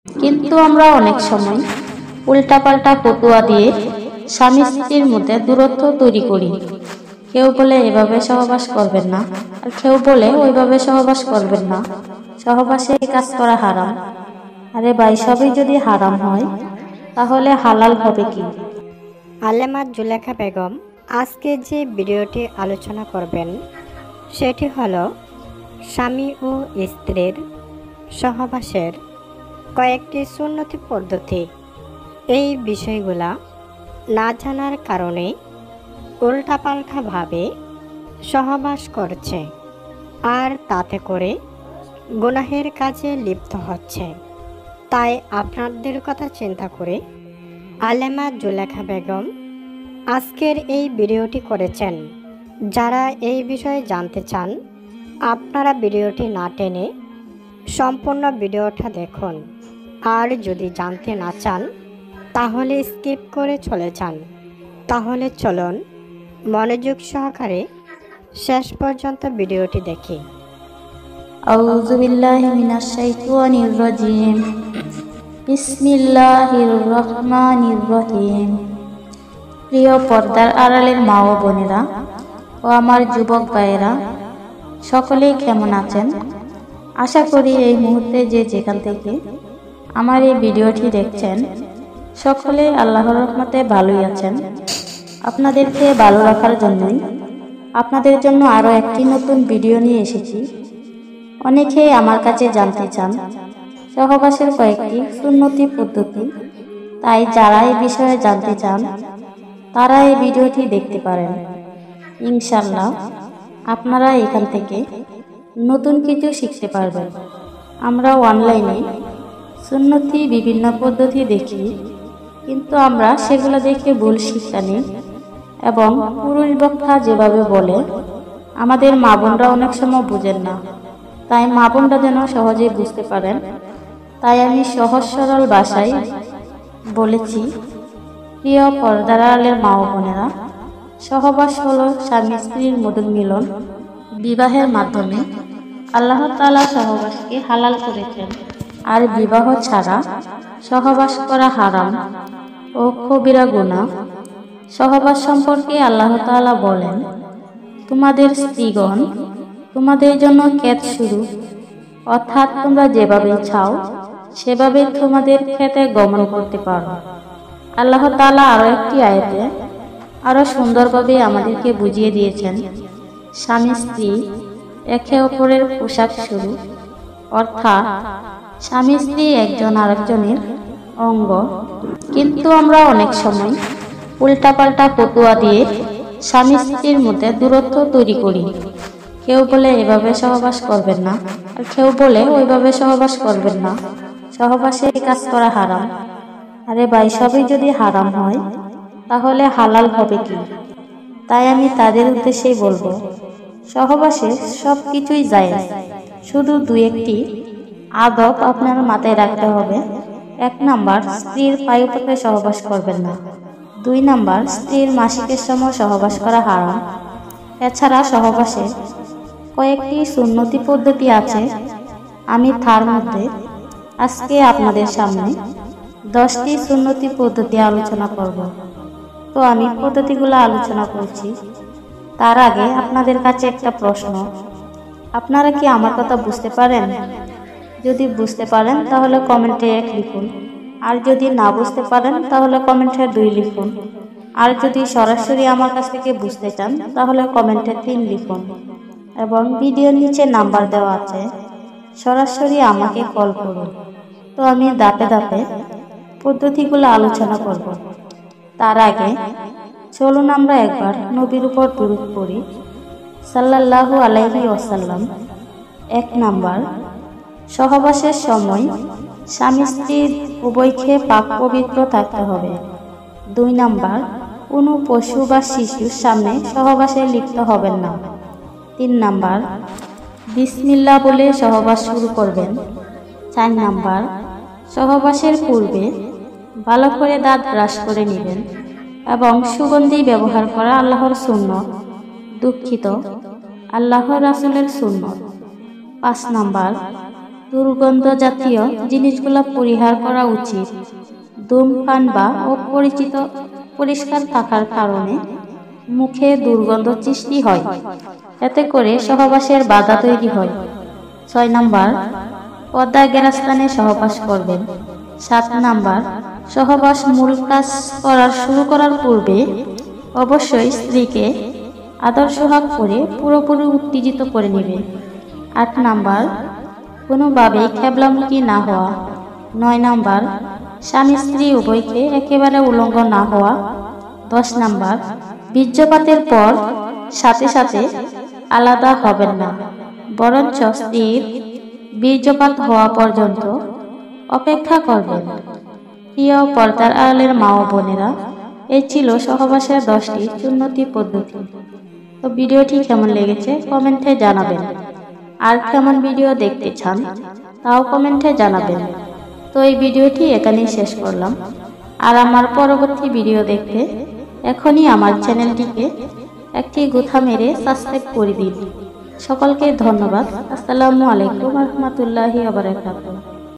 কিন্তু আমরা অনেক সময় উল্টাপাল্টা ফতুয়া দিয়ে স্বামী স্ত্রীর মধ্যে দূরত্ব তৈরি করি। কেউ বলে এভাবে সহবাস করবেন না, আর কেউ বলে ওইভাবে সহবাস করবেন না, সহবাসে কাজ করা হারাম। আরে ভাই, সবই যদি হারাম হয় তাহলে হালাল হবে কি? আলেমা জুলেখা বেগম আজকে যে ভিডিওটি আলোচনা করবেন সেটি হলো স্বামী ও স্ত্রীর সহবাসের কয়েকটি সুন্নতি পদ্ধতি। এই বিষয়গুলা না জানার কারণে উল্টাপাল্টাভাবে সহবাস করছে, আর তাতে করে গুনাহের কাজে লিপ্ত হচ্ছে। তাই আপনাদের কথা চিন্তা করে আলেমা জুলেখা বেগম আজকের এই ভিডিওটি করেছেন। যারা এই বিষয়ে জানতে চান আপনারা ভিডিওটি না টেনে সম্পূর্ণ ভিডিওটা দেখুন, আর যদি জানতে না চান তাহলে স্কিপ করে চলে যান। তাহলে চলুন মনোযোগ সহকারে শেষ পর্যন্ত ভিডিওটি দেখি। আউযু বিল্লাহি মিনাশ শাইতানির রাজিম। বিসমিল্লাহির রহমানির রহিম। প্রিয় পর্দার আড়ালের মা ও বোনেরা ও আমার যুবক ভাইয়েরা, সকলেই কেমন আছেন? আশা করি এই মুহূর্তে যে যেখান থেকে আমার এই ভিডিওটি দেখছেন সকলে আল্লাহর রহমতে ভালোই আছেন। আপনাদেরকে ভালো রাখার জন্যই আপনাদের জন্য আরও একটি নতুন ভিডিও নিয়ে এসেছি। অনেকেই আমার কাছে জানতে চান সহবাসের কয়েকটি সুন্নতি পদ্ধতি, তাই যারা এই বিষয়ে জানতে চান তারা এই ভিডিওটি দেখতে পারেন। ইনশাআল্লাহ আপনারা এখান থেকে নতুন কিছু শিখতে পারবেন। আমরা অনলাইনে সুন্নতি বিভিন্ন পদ্ধতি দেখি, কিন্তু আমরা সেগুলো দেখে ভুল শিক্ষা নিই এবং পুরুষ বক্তা যেভাবে বলে আমাদের মা বোনরা অনেক সময় বুঝেন না। তাই মা বোনরা যেন সহজেই বুঝতে পারেন, তাই আমি সহজ সরল ভাষায় বলেছি। প্রিয় পর্দার আড়ালের মা ও বোনেরা, সহবাস হলো স্বামী স্ত্রীর মধুর মিলন। বিবাহের মাধ্যমে আল্লাহ তাআলা সহবাসকে হালাল করেছেন, আর বিবাহ ছাড়া সহবাস করা হারাম ও কবিরা গুনাহ। সহবাস সম্পর্কে আল্লাহ তাআলা বলেন, তোমাদের স্ত্রীগণ তোমাদের জন্য ক্ষেত শুরু, অর্থাৎ তোমরা যেভাবে চাও সেভাবে তোমাদের ক্ষেতে গমন করতে পারো। আল্লাহ তাআলা আরো একটি আয়াতে আরো সুন্দরভাবে আমাদেরকে বুঝিয়ে দিয়েছেন, স্বামী স্ত্রী একে অপরের পোশাক শুরু, অর্থাৎ স্বামী স্ত্রী একজন আরেকজনের অঙ্গ। কিন্তু আমরা অনেক সময় উল্টাপাল্টা ফতুয়া দিয়ে স্বামী স্ত্রীর মধ্যে দূরত্ব তৈরি করি। কেউ বলে এভাবে সহবাস করবেন না, আর কেউ বলে ওইভাবে সহবাস করবেন না, সহবাসে কাজ করা হারাম। আরে ভাই, সবই যদি হারাম হয় তাহলে হালাল হবে কি? তাই আমি তাদের উদ্দেশ্যেই বলবো, সহবাসে সব কিছুই জায়েজ, শুধু দুই একটি আদব আপনার মাথায় রাখতে হবে। 1 নাম্বার, স্ত্রীর পায়ুপথে সহবাস করবেন না। 2 নাম্বার, স্ত্রীর মাসিকের সময় সহবাস করা হারাম। এছাড়া সহবাসে কয়েকটি সুন্নতি পদ্ধতি আছে, আমি তার মধ্যে আজকে আপনাদের সামনে 10টি সুন্নতি পদ্ধতি আলোচনা করব। তো আমি পদ্ধতিগুলো আলোচনা করছি, তার আগে আপনাদের কাছে একটা প্রশ্ন, আপনারা কি আমার কথা বুঝতে পারেন? যদি বুঝতে পারেন তাহলে কমেন্টে 1 লিখুন, আর যদি না বুঝতে পারেন তাহলে কমেন্টে 2 লিখুন, আর যদি সরাসরি আমার কাছ থেকে বুঝতে চান তাহলে কমেন্টে 3 লিখুন। এবং ভিডিওর নিচে নাম্বার দেওয়া আছে, সরাসরি আমাকে কল করুন। তো আমি ধাপে ধাপে পদ্ধতিগুলো আলোচনা করব। তার আগে চলুন আমরা একবার নবীর উপর দুরূদ পড়ি, সাল্লাল্লাহু আলাইহি ওয়াসাল্লাম। 1 নাম্বার, সহবাসের সময় স্বামী স্ত্রী উভয়কে পাক পবিত্র থাকতে হবে। 2 নাম্বার, কোনো পশু বা শিশুর সামনে সহবাসে লিপ্ত হবেন না। 3 নাম্বার, বিসমিল্লাহ বলে সহবাস শুরু করবেন। 4 নাম্বার, সহবাসের পূর্বে ভালো করে দাঁত ব্রাশ করে নেবেন এবং সুগন্ধি ব্যবহার করা আল্লাহর সুন্নত, আল্লাহর রাসূলের সুন্নত। 5 নাম্বার, দুর্গন্ধ জাতীয় জিনিসগুলো পরিহার করা উচিত। ধূমপান বা অপরিচিত পরিষ্কার থাকার কারণে মুখে দুর্গন্ধ সৃষ্টি হয়, এতে করে সহবাসের বাধা তৈরি হয়। 6 নাম্বার, পর্দার স্থানে সহবাস করবেন। 7 নাম্বার, সহবাস মূল কাজ শুরু করার পূর্বে অবশ্যই স্ত্রীকে আদর সোহাগ করে পুরোপুরি উত্তেজিত করে নেবেন। 8 নাম্বার, কোনোভাবেই খেবলামুখী না হওয়া। 9 নাম্বার, স্বামী স্ত্রী উভয়কে একেবারে উলঙ্গ না হওয়া। 10 নাম্বার, বীর্যপাতের পর সাথে সাথে আলাদা হবেন না, বরঞ্চ স্ত্রীর বীর্যপাত হওয়া পর্যন্ত অপেক্ষা করবেন। প্রিয় পর্দার আড়ালের মা ও বোনেরা, এই ছিল সহবাসের 10টি সুন্নতি পদ্ধতি। তো ভিডিওটি কেমন লেগেছে কমেন্টে জানাবেন। আর কেমন ভিডিও দেখতে চান তাও কমেন্টে জানাবেন। তো এই ভিডিওটি এখানেই শেষ করলাম। আর আমার পরবর্তী ভিডিও দেখতে এখনই আমার চ্যানেলটিকে একটি গোথা মেরে সাবস্ক্রাইব করে দিন। সকলকে ধন্যবাদ। আসসালামু আলাইকুম ওয়া রাহমাতুল্লাহি ওয়া বারাকাতুহু।